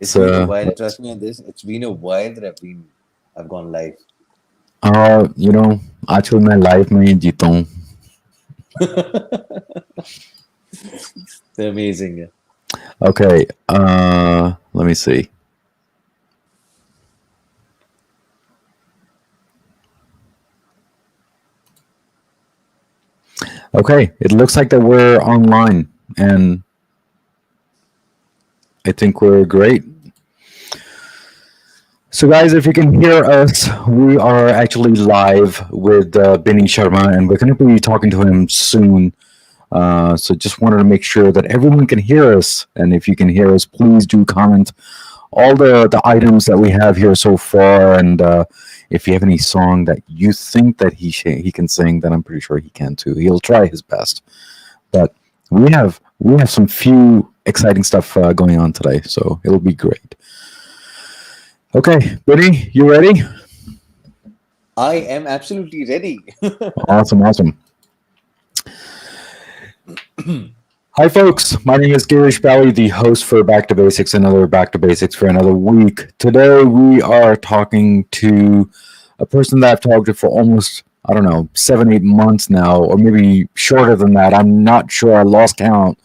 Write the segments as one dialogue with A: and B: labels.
A: It's
B: Let's
A: been a
B: uh,
A: while.
B: let's
A: Trust me on this. It's been a while that I've gone live.
B: you know, आजकल मैं life में ही जीता हूँ.
A: They're amazing. Yeah.
B: Okay, let me see. Okay, it looks like that we're online, and I think we're great. So, guys, if you can hear us, we are actually live with Binny Sharma, and we're going to be talking to him soon. So, just wanted to make sure that everyone can hear us, and if you can hear us, please do comment all the items that we have here so far, and if you have any song that you think that he can sing, then I'm pretty sure he can too. He'll try his best. But we have some few exciting stuff going on today, so it'll be great. Okay, Benny, you ready?
A: I am absolutely ready.
B: Awesome, awesome. Hi, folks. My name is Girish Bally, the host for Back to Basics, another Back to Basics for another week. Today, we are talking to a person that I've talked to for almost, I don't know, 7, 8 months now, or maybe shorter than that. I'm not sure. I lost count.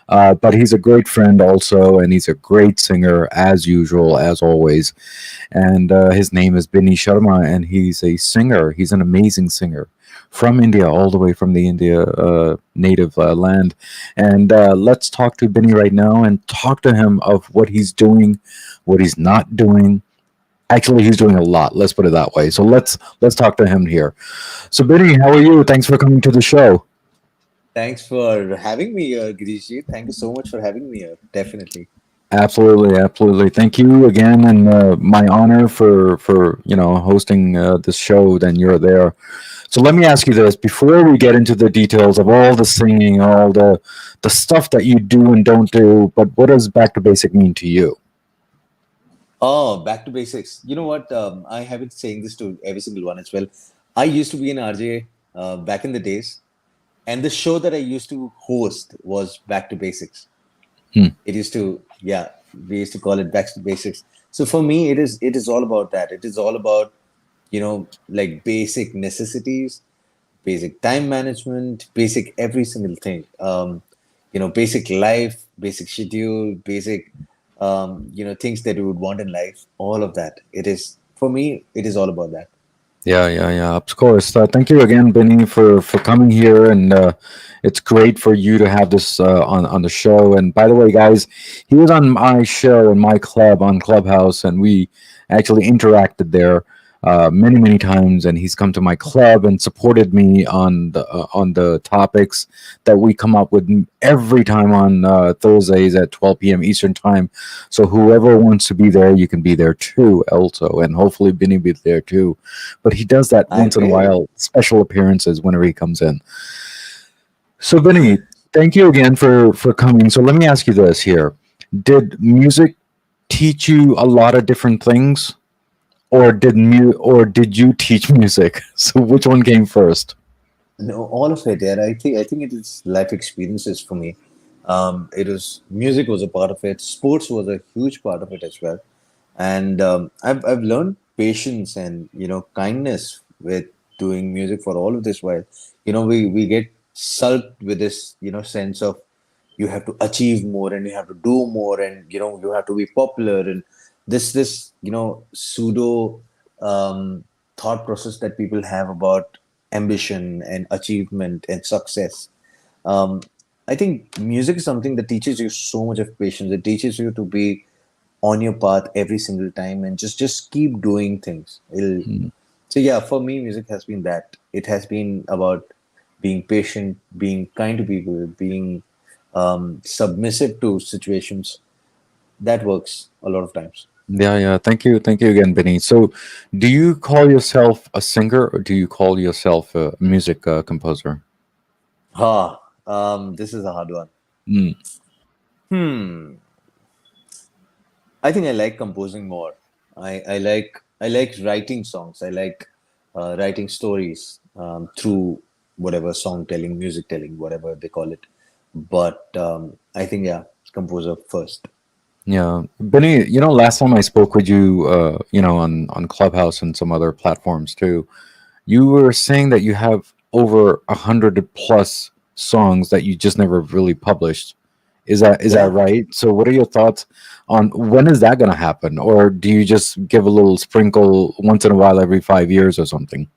B: But he's a great friend also, and he's a great singer as usual, as always. And his name is Binny Sharma, and he's a singer. He's an amazing singer from India, all the way from the India native land. And let's talk to Binny right now and talk to him of what he's doing, what he's not doing. Actually, he's doing a lot. Let's put it that way. So let's talk to him here. So, Binny, how are you? Thanks for coming to the show.
A: Thanks for having me here, Girishji. Thank you so much for having me here. Definitely.
B: Absolutely, absolutely. Thank you again, and my honor for hosting this show. Then you're there. So let me ask you this before we get into the details of all the singing, all the stuff that you do and don't do. But what does back to basic mean to you?
A: Oh, back to basics. You know what? I have been saying this to every single one as well. I used to be an RJ back in the days, and the show that I used to host was Back to Basics.
B: Hmm.
A: It used to, yeah, we used to call it Back to Basics. So for me, it is all about that. It is all about, like basic necessities, basic time management, basic every single thing. Basic life, basic schedule, basic, things that you would want in life. All of that. It is for me. It is all about that.
B: Yeah, yeah, yeah. Of course. Thank you again, Benny, for coming here, and it's great for you to have this on the show. And by the way, guys, he was on my show in my club on Clubhouse, and we actually interacted there many times. And he's come to my club and supported me on the topics that we come up with every time on Thursdays at 12 p.m. Eastern time. So whoever wants to be there, you can be there too, also, and hopefully Benny be there too, but he does that
A: I
B: once in a
A: will.
B: while, special appearances whenever he comes in. So, Vinny, thank you again for coming. So, let me ask you this here: did music teach you a lot of different things, or did you teach music? So, which one came first?
A: No, all of it. Yeah, I think it is life experiences for me. It was music was a part of it. Sports was a huge part of it as well, and I've learned patience and kindness with doing music for all of this. While we get sulked with this sense of you have to achieve more and you have to do more and you have to be popular and this pseudo thought process that people have about ambition and achievement and success. um, I think music is something that teaches you so much of patience. It teaches you to be on your path every single time and just keep doing things. So yeah, for me, music has been that. It has been about being patient, being kind to people, being submissive to situations. That works a lot of times.
B: Yeah, yeah. Thank you again, Benny. So, do you call yourself a singer, or do you call yourself a music composer?
A: This is a hard one.
B: Mm.
A: Hmm. I think I like composing more. I like writing songs. I like writing stories through whatever song telling, music telling, whatever they call it. But I think yeah, composer first.
B: Yeah, Benny. Last time I spoke with you, on Clubhouse and some other platforms too, you were saying that you have over 100 plus songs that you just never really published. Is that
A: Yeah.
B: right? So, what are your thoughts on when is that going to happen, or do you just give a little sprinkle once in a while every 5 years or something?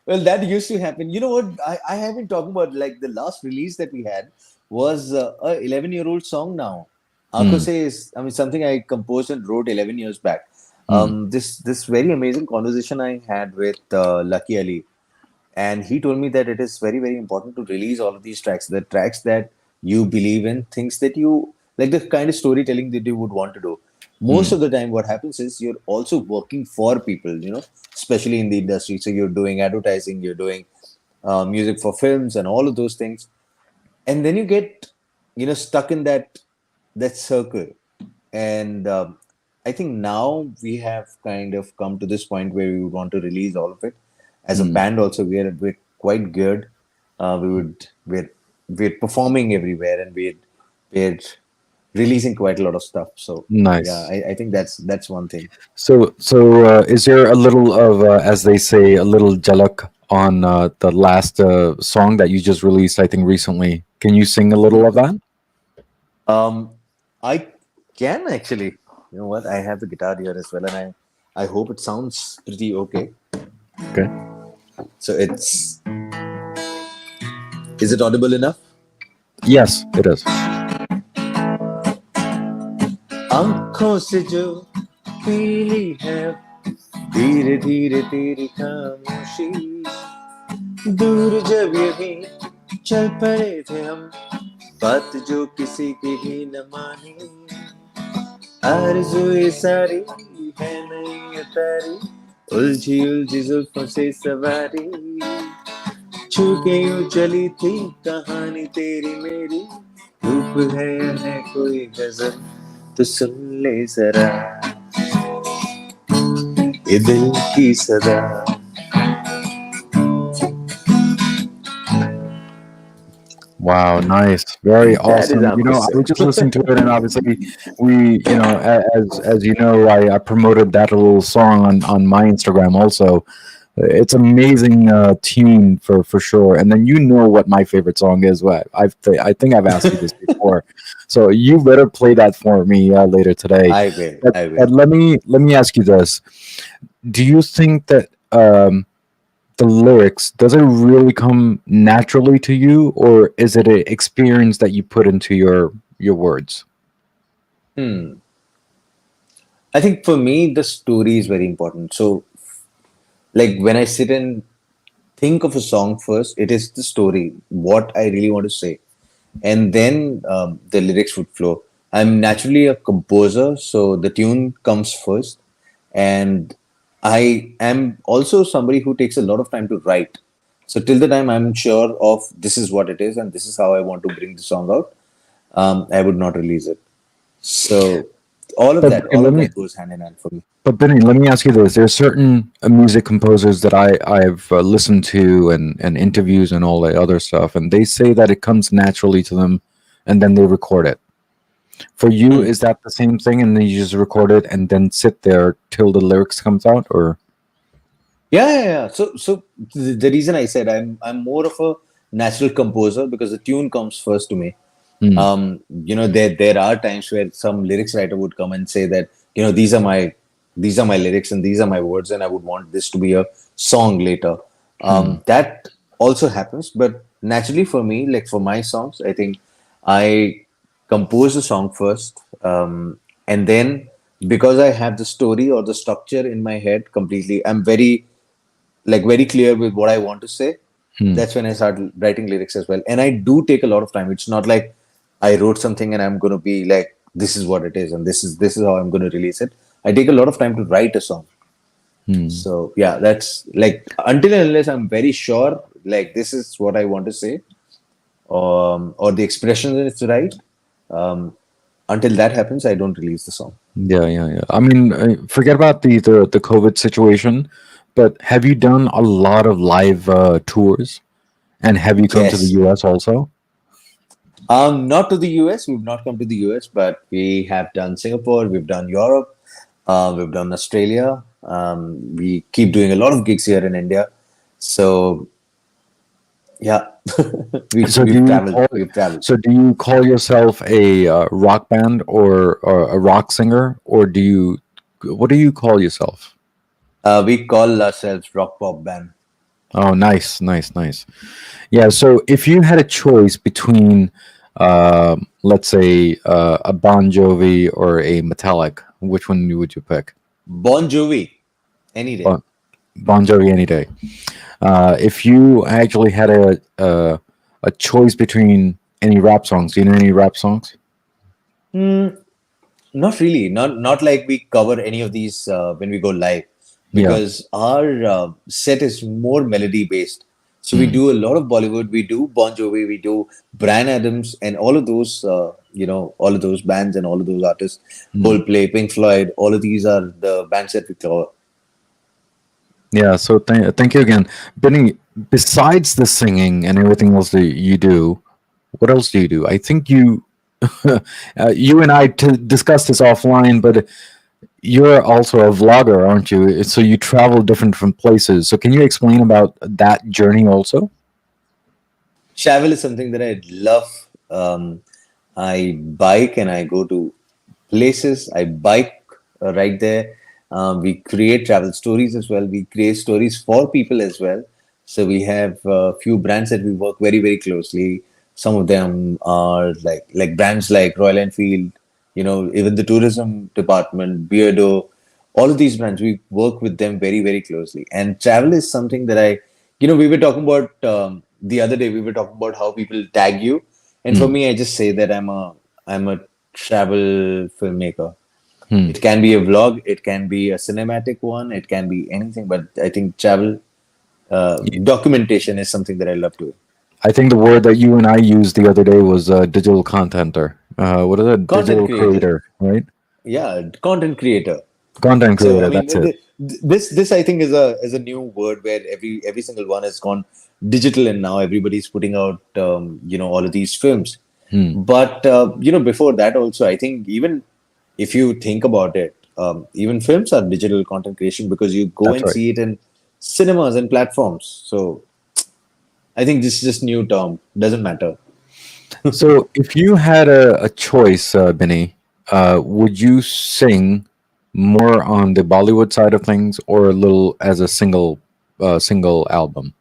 A: Well, that used to happen. You know what? I have been talking about like the last release that we had was a 11-year-old song now. Aako
B: Mm,
A: Se is, I mean, something I composed and wrote 11 years back.
B: mm,
A: This very amazing conversation I had with Lucky Ali, and he told me that it is very very important to release all of these tracks, the tracks that you believe in, things that you like, the kind of storytelling that you would want to do. Most
B: mm,
A: of the time what happens is you're also working for people, especially in the industry. So you're doing advertising, you're doing music for films and all of those things, and then you get stuck in that circle. And I think now we have kind of come to this point where we would want to release all of it. As a
B: mm.
A: band also, we're quite good. We're performing everywhere, and we're releasing quite a lot of stuff. So yeah,
B: Nice.
A: I think that's one thing.
B: So, is there a little of, as they say, a little jalak on the last song that you just released? I think recently. Can you sing a little of that?
A: um I can actually, you know what, I have the guitar here as well, and I hope it sounds pretty okay.
B: Okay.
A: So is it audible enough?
B: Yes, it is.
A: आंखों से जो पीली है, धीरे धीरे तेरी खामोशी, दूर जब ये भी चल पड़े थे हम, बात जो किसी की भी न मानी, आरज़ू ये सारी है नहीं अतारी, उलझी उलझी जुल्फों से सवारी, छू के यूं चली थी कहानी तेरी मेरी, रूप है कोई गजब तो सुन ले जरा, ये दिल की सदा.
B: Wow, nice, very
A: That is
B: awesome.
A: Ankush
B: I was
A: sir.
B: just listening to it, and obviously, as you know, I promoted that little song on my Instagram also. It's amazing tune for sure. And then what my favorite song is. What I think I've asked you this before, so you better play that for me later today.
A: I will.
B: But,
A: I
B: but
A: will.
B: let me ask you this: do you think that the lyrics, does it really come naturally to you, or is it an experience that you put into your words?
A: Hmm. I think for me, the story is very important. So, like when I sit and think of a song first, it is the story, what I really want to say, and then the lyrics would flow. I'm naturally a composer, so the tune comes first, and I am also somebody who takes a lot of time to write. So till the time I'm sure of this is what it is and this is how I want to bring the song out, I would not release it. So
B: But
A: all of that goes hand in hand for me.
B: Benny, let me ask you this: there's certain music composers that I've listened to and interviews and all that other stuff, and they say that it comes naturally to them, and then they record it. For you,
A: Hmm.
B: is that the same thing, and then you just record it and then sit there till the lyrics comes out, or?
A: Yeah. So the reason I said I'm more of a natural composer because the tune comes first to me.
B: Hmm.
A: There are times where some lyrics writer would come and say that, these are my lyrics and these are my words, and I would want this to be a song later.
B: Hmm.
A: That also happens, but naturally for me, like for my songs, I think I compose the song first, and then because I have the story or the structure in my head completely, I'm very clear with what I want to say.
B: Hmm.
A: That's when I start writing lyrics as well. And I do take a lot of time. It's not like I wrote something and I'm going to be like, this is what it is and this is how I'm going to release it. I take a lot of time to write a song.
B: Hmm.
A: So yeah, that's like until and unless I'm very sure like this is what I want to say, or the expression is right. Um, until that happens, I don't release the song.
B: Yeah, yeah, yeah. I mean, forget about the COVID situation, but have you done a lot of live tours, and have you come to the
A: Yes.
B: U.S. also?
A: Not to the US. We've not come to the US, but we have done Singapore. We've done Europe. We've done Australia. We keep doing a lot of gigs here in India. So yeah,
B: So do
A: we've
B: you
A: traveled.
B: call
A: We've traveled.
B: so do you call yourself a rock band or a rock singer, or do you what do you call yourself?
A: We call ourselves Rockpop band.
B: Oh, nice, nice, nice. Yeah. So if you had a choice between, let's say, a Bon Jovi or a Metallic, which one would you pick?
A: Bon Jovi, any day.
B: Bon, bon Jovi any day. If you actually had a choice between any rap songs, do you know any rap songs?
A: Hmm, not really. Not like we cover any of these when we go live,
B: Yeah.
A: because our set is more melody based. So we
B: Hmm.
A: do a lot of Bollywood. We do Bon Jovi. We do Brian Adams, and all of those, all of those bands and all of those artists.
B: Hmm.
A: Coldplay, Pink Floyd. All of these are the bands that we cover.
B: Yeah. So thank you again, Benny. Besides the singing and everything else that you do, what else do you do? I think you, you and I discussed this offline, but you're also a vlogger, aren't you? So you travel different places. So can you explain about that journey also?
A: Travel is something that I love. I bike and I go to places. I bike right there. We create travel stories as well. We create stories for people as well. So we have a few brands that we work very, very closely. Some of them are like brands like Royal Enfield, even the tourism department, Beardo, all of these brands, we work with them very, very closely. And travel is something that we were talking about the other day. We were talking about how people tag you, and for
B: Hmm.
A: me, I just say that I'm a travel filmmaker.
B: Hmm.
A: It can be a vlog, it can be a cinematic one, it can be anything. But I think travel documentation is something that I love doing.
B: I think the word that you and I used the other day was digital contenter. What is it?
A: Content
B: Digital
A: creator,
B: creator, right?
A: yeah, content creator.
B: Content
A: So I
B: creator.
A: mean,
B: That's it.
A: this I think is a new word where every single one has gone digital, and now everybody's putting out all of these films.
B: Hmm.
A: But before that also, I think even if you think about it, even films are digital content creation because you go
B: That's
A: and
B: right.
A: see it in cinemas and platforms. So I think this is just new term. Doesn't matter.
B: So, if you had a choice, Benny, would you sing more on the Bollywood side of things or a little as a single album?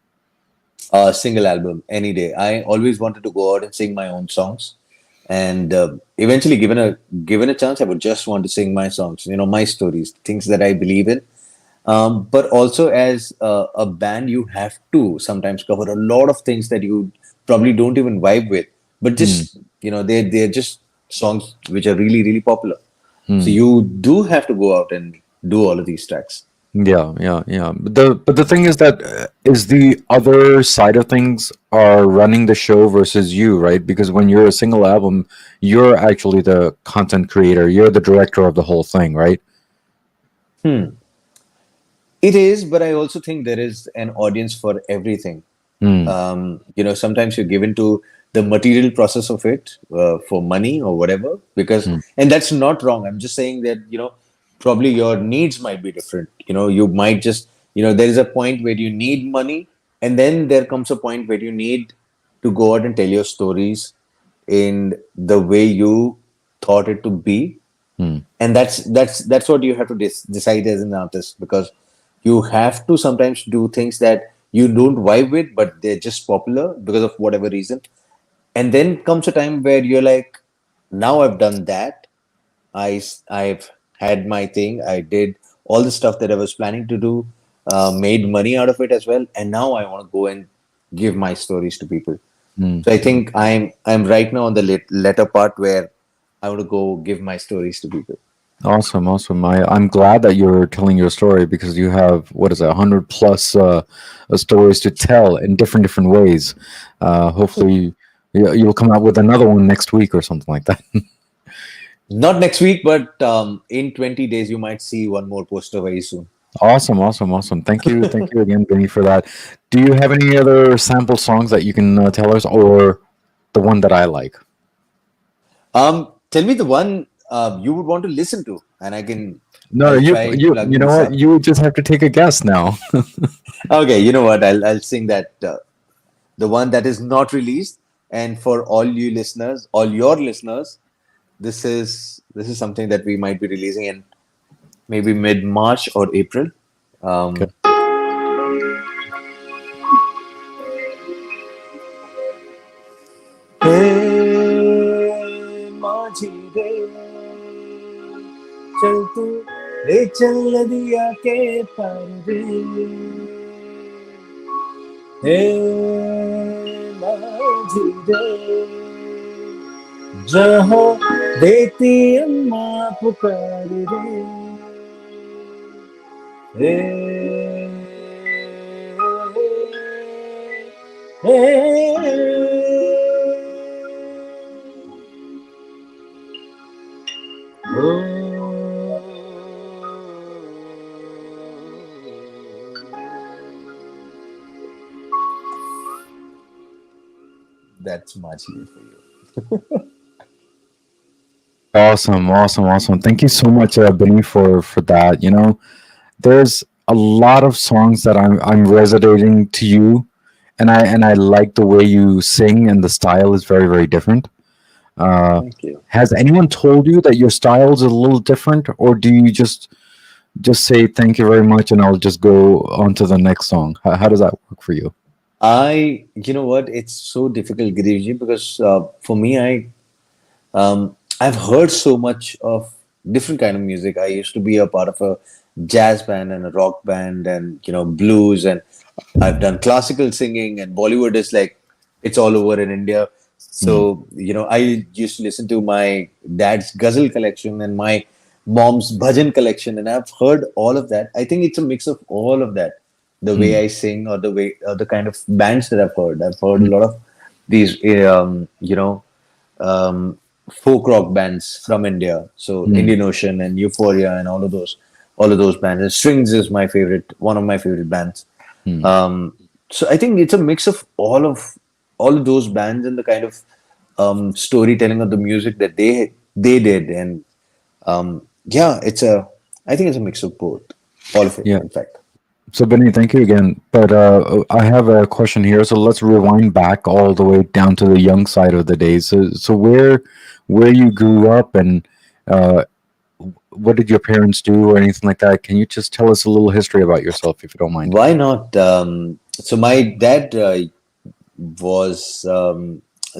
A: Single album any day. I always wanted to go out and sing my own songs, and eventually, given a chance, I would just want to sing my songs. My stories, things that I believe in. But also, as a band, you have to sometimes cover a lot of things that you probably don't even vibe with. But
B: Hmm.
A: just they're just songs which are really really popular. So
B: Hmm.
A: you do have to go out and do all of these tracks.
B: Yeah, yeah, yeah. But the thing is that is the other side of things are running the show versus you, right? Because when you're a single album, you're actually the content creator. You're the director of the whole thing, right?
A: Hmm. It is, but I also think there is an audience for everything.
B: Hmm.
A: Sometimes you're given to the material process of it for money or whatever,
B: Hmm.
A: and that's not wrong. I'm just saying that, probably your needs might be different. You might just, there is a point where you need money, and then there comes a point where you need to go out and tell your stories in the way you thought it to be,
B: Hmm.
A: and that's what you have to decide as an artist, because you have to sometimes do things that you don't vibe with, but they're just popular because of whatever reason. And then comes a time where you're like, now I've done that. I've had my thing. I did all the stuff that I was planning to do, made money out of it as well, and now I want to go and give my stories to people.
B: Hmm.
A: So I think I'm right now on the latter part where I want to go give my stories to people.
B: Awesome, awesome. I'm glad that you're telling your story because you have what is it, 100 plus stories to tell in different ways. Hopefully, you'll come out with another one next week or something like that.
A: Not next week, but in 20 days, you might see one more poster very soon.
B: Awesome, awesome, awesome. Thank you again, Vinny, for that. Do you have any other sample songs that you can tell us, or the one that I like?
A: Tell me the one you would want to listen to, and
B: No,
A: I'll
B: you
A: try
B: you you
A: plugging
B: know
A: this
B: what?
A: up.
B: You just have to take a guess now.
A: Okay, you know what? I'll sing that the one that is not released, and for all you listeners, all your listeners, this is something that we might be releasing in maybe mid March or April.
B: Okay.
A: Um, Hey, माझी रे, चल तू ले चल नदिया के पार रे. हे माझी रे, जहाँ देती अम्मा पुकार रे. हे That's much needed for you.
B: Awesome, awesome, awesome. Thank you so much, Benny, for that. There's a lot of songs that I'm resonating to you, and I like the way you sing, and the style is very very different. Uh,
A: Thank you.
B: has anyone told you that your style is a little different, or do you just say thank you very much and I'll just go on to the next song? How does that work for you?
A: You know what? It's so difficult, Giriji, because for me, I've heard so much of different kind of music. I used to be a part of a jazz band and a rock band, and blues, and I've done classical singing, and Bollywood is like it's all over in India.
B: Hmm.
A: So I used to listen to my dad's ghazal collection and my mom's bhajan collection, and I've heard all of that. I think it's a mix of all of that. The
B: Hmm.
A: way I sing, or the way, the kind of bands that I've heard. I've heard a
B: Hmm.
A: lot of these, um, folk rock bands from India. So
B: Hmm.
A: Indian Ocean and Euphoria and all of those bands. And Strings is my favorite, one of my favorite bands.
B: Hmm.
A: Um, so I think it's a mix of all of those bands and the kind of storytelling of the music that they did, and yeah, I think it's a mix of both, all of it,
B: Yeah.
A: in fact.
B: So Benny, thank you again. But I have a question here. So let's rewind back all the way down to the young side of the days. So where you grew up and uh, what did your parents do or anything like that? Can you just tell us a little history about yourself if you don't mind?
A: Why not? So my dad was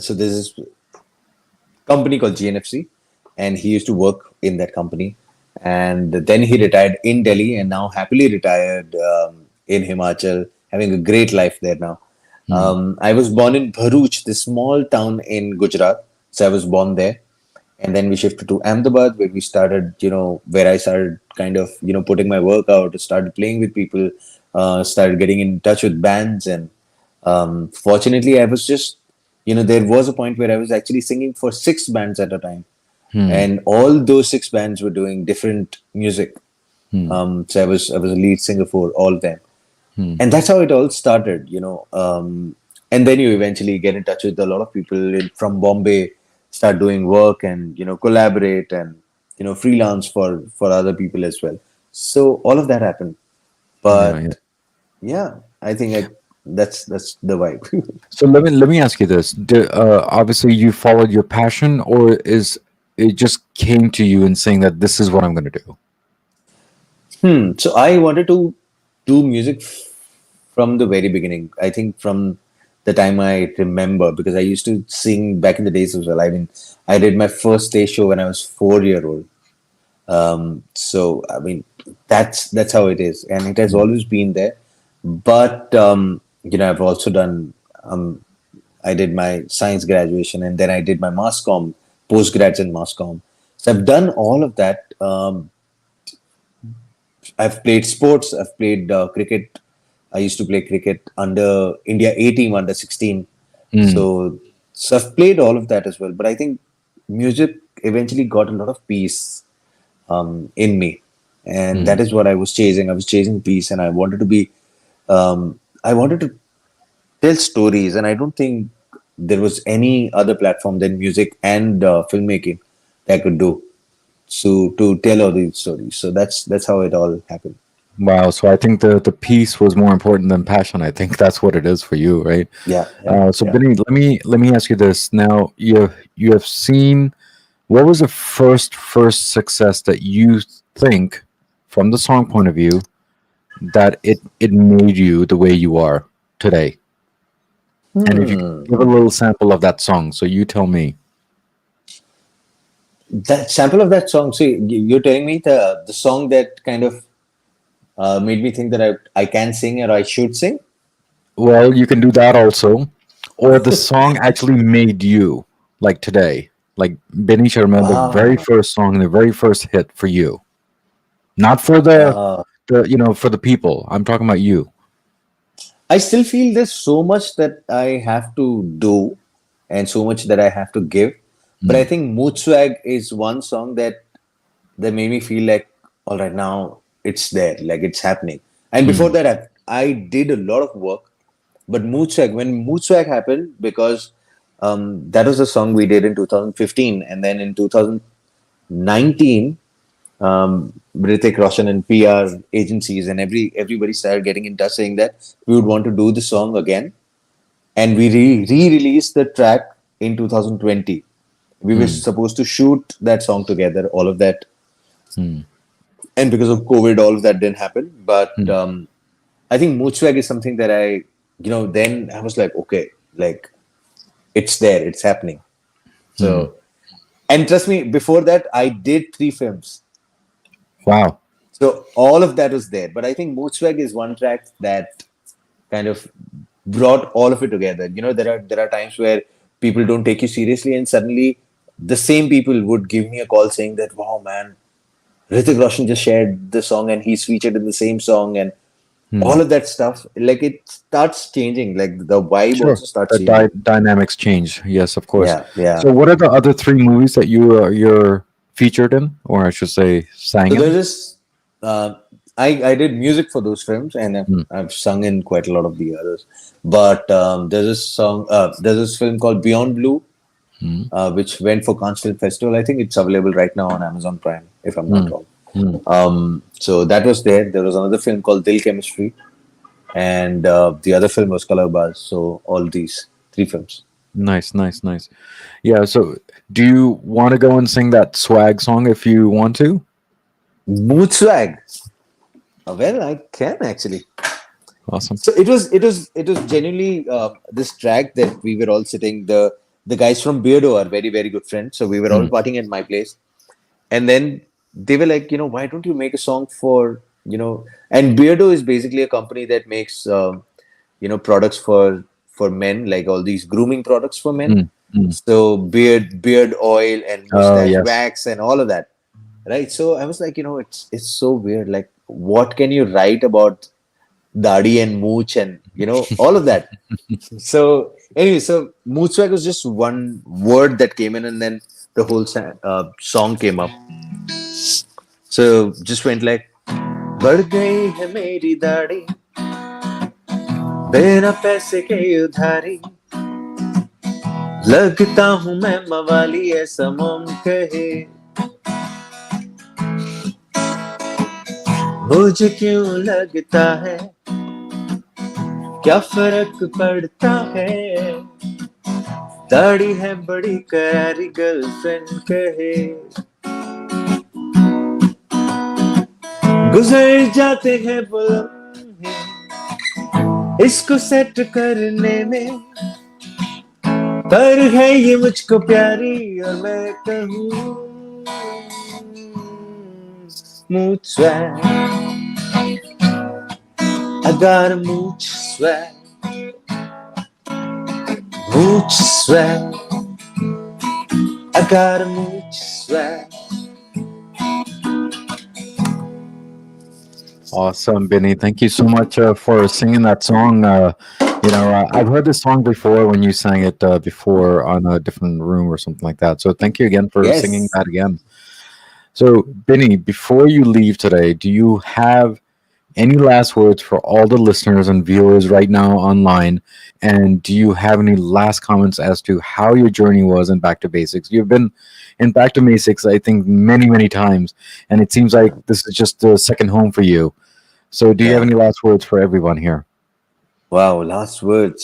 A: so there's this company called GNFC, and he used to work in that company. And then he retired in Delhi, and now happily retired in Himachal, having a great life there now.
B: Hmm.
A: I was born in Bharuch, this small town in Gujarat. So I was born there. And then we shifted to Ahmedabad, where we started, where I started kind of, putting my work out, started playing with people, started getting in touch with bands. And fortunately, I was just, there was a point where I was actually singing for six bands at a time.
B: Hmm.
A: And all those six bands were doing different music.
B: Hmm.
A: So I was a lead singer for all of them,
B: Hmm.
A: and that's how it all started, and then you eventually get in touch with a lot of people from Bombay, start doing work, and collaborate, and freelance for other people as well. So all of that happened,
B: Yeah, yeah.
A: but yeah, I think that's the vibe.
B: So let me ask you this: obviously, you followed your passion, or is it just came to you and saying that this is what I'm going to do?
A: So I wanted to do music from the very beginning. I think from the time I remember, because I used to sing back in the days as well. I mean, I did my first stage show when I was 4 year old. So I mean, that's how it is, and it has
B: Hmm.
A: always been there. But I've also done. I did my science graduation, and then I did my mass comm, postgrads in mass comm. So I've done all of that. I've played sports. I've played cricket. I used to play cricket under India A team under 16.
B: Hmm.
A: So I've played all of that as well. But I think music eventually got a lot of peace in me, and
B: Hmm.
A: that is what I was chasing. I was chasing peace, and I wanted to be. I wanted to tell stories, and I don't think there was any other platform than music and filmmaking that I could do to tell all these stories. So that's how it all happened.
B: Wow. So I think the peace was more important than passion. I think that's what it is for you, right?
A: Yeah, yeah,
B: So
A: yeah.
B: Benny, let me ask you this. Now you have seen, what was the first success that you think, from the song point of view, that it made you the way you are today? And if you could
A: Hmm.
B: give a little sample of that song, so you tell me.
A: That sample of that song. See, you're telling me the song that kind of made me think that I can sing or I should sing.
B: Well, you can do that also, or the song actually made you like today, like Benny Sharma, the very
A: Wow.
B: first song, the very first hit for you, not for
A: Uh,
B: the for the people. I'm talking about you.
A: I still feel there's so much that I have to do and so much that I have to give. But I
B: Mm,
A: think Mood Swag is one song that made me feel like, all right, now it's there, like it's happening. And before
B: mm,
A: that, I did a lot of work. But Mood Swag, when Mood Swag happened, because that was a song we did in 2015, and then in 2019, Hrithik Roshan and PR agencies and everybody started getting in touch saying that we would want to do the song again, and we re-released the track in 2020. We were
B: mm,
A: supposed to shoot that song together, all of that,
B: mm,
A: and because of COVID, all of that didn't happen. But
B: mm,
A: I think Mood Swag is something that then I was like, okay, like it's there, it's happening.
B: mm.
A: So, and trust me, before that, I did 3 films.
B: Wow.
A: So all of that was there. But I think Mood Swag is one track that kind of brought all of it together. There are times where people don't take you seriously, and suddenly the same people would give me a call saying that, wow, man, Hrithik Roshan just shared the song and he's featured in the same song, and all
B: Mm.
A: of that stuff. Like it starts changing. Like the vibe
B: Sure.
A: also starts
B: The
A: changing.
B: dynamics change. Yes, of course.
A: Yeah, yeah.
B: So, what are the other three movies that you're featured in, or I should say, sang
A: So there's
B: in?
A: this. Uh, I did music for those films, and
B: Mm,
A: I've sung in quite a lot of the others. But there's this song. There's this film called Beyond Blue,
B: mm,
A: which went for Cannes Film Festival. I think it's available right now on Amazon Prime, if I'm not
B: mm,
A: wrong.
B: mm.
A: So that was there. There was another film called Dil Chemistry, and the other film was Color Bars. So all these 3 films.
B: Nice, nice, nice. Yeah. So, do you want to go and sing that swag song if you want to?
A: Mood Swag. Well, I can actually.
B: Awesome.
A: So it was genuinely this track that we were all sitting. The guys from Beardo are very very good friends. So we were all
B: Mm,
A: partying at my place, and then they were like, why don't you make a song for And Beardo is basically a company that makes products for men, like all these grooming products for men.
B: mm, mm.
A: So beard oil and
B: Oh
A: mustache
B: yes.
A: wax and all of that, right? So I was like, it's so weird. Like, what can you write about Dadi and Mooch and all of that? So anyway, so Mood Swag was just one word that came in, and then the whole song came up. So just went like, बढ़ गई है मेरी दाढ़ी बिना पैसे के उधारी लगता हूँ मैं मवाली ऐसा मोम कहे मुझे क्यों लगता है क्या फर्क पड़ता है दाढ़ी है बड़ी करारी गर्लफ्रेंड कहे गुजर जाते हैं वो लम्हे इसको सेट करने में पर है ये मुझको प्यारी और मैं कहूँ mood swag I got a mood swag mood swag I got a mood swag.
B: Awesome, Benny. Thank you so much for singing that song. I've heard this song before when you sang it before on a different room or something like that. So thank you again for singing
A: Yes.
B: that again. So, Benny, before you leave today, do you have any last words for all the listeners and viewers right now online? And do you have any last comments as to how your journey was in Back to Basics? You've been in Back to Basics, I think, many, many times, and it seems like this is just a second home for you. So, do you have
A: Yeah.
B: any last words for everyone here?
A: Wow. Last words.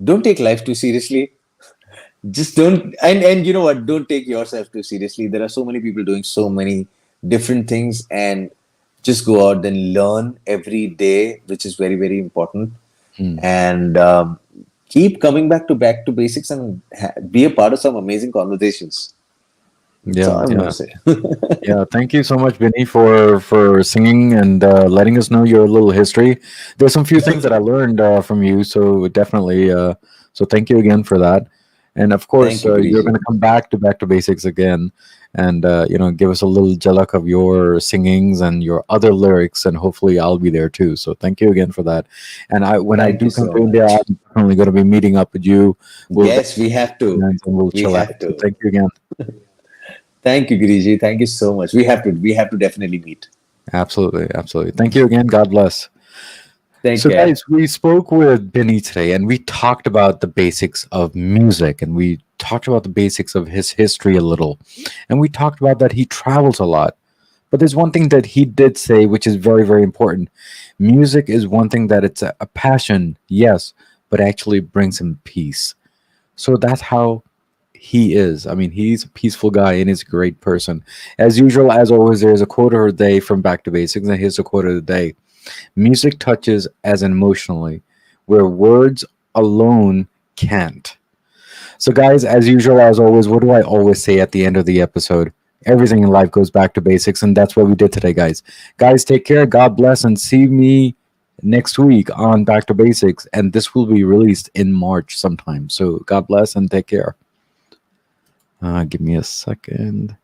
A: Don't take life too seriously. Just don't. And you know what? Don't take yourself too seriously. There are so many people doing so many different things, and just go out and learn every day, which is very very important.
B: Hmm.
A: And keep coming back to basics and be a part of some amazing conversations. That's
B: Yeah,
A: all I'm gonna
B: yeah.
A: say.
B: Yeah, thank you so much, Vinny, for singing and letting us know your little history. There's some few things that I learned from you, so definitely. So thank you again for that. And of course,
A: Thank you,
B: you're going
A: Kiriji.
B: to come back to basics again, and give us a little jalak of your singings and your other lyrics, and hopefully I'll be there too. So thank you again for that. And when I
A: Thank you
B: do come
A: so
B: to India,
A: much.
B: I'm definitely going to be meeting up with you. We'll
A: Yes, we have to.
B: and we'll
A: We
B: chill out.
A: have
B: So
A: to.
B: thank you again.
A: Thank you, Giriji. Thank you so much. We have to. We have to definitely meet.
B: Absolutely, absolutely. Thank you again. God bless.
A: Take
B: So,
A: care.
B: guys, we spoke with Binny today and we talked about the basics of music and we talked about the basics of his history a little. And we talked about that he travels a lot. But there's one thing that he did say, which is very, very important. Music is one thing that it's a passion, yes, but actually brings him peace. So that's how he is. I mean, he's a peaceful guy and he's a great person. As usual, as always, there's a quote of the day from Back to Basics, and here's a quote of the day. Music touches as emotionally, where words alone can't. So, guys, as usual, as always, what do I always say at the end of the episode? Everything in life goes back to basics, and that's what we did today, guys. Guys, take care. God bless, and see me next week on Back to Basics. And this will be released in March sometime. So, God bless and take care. Give me a second.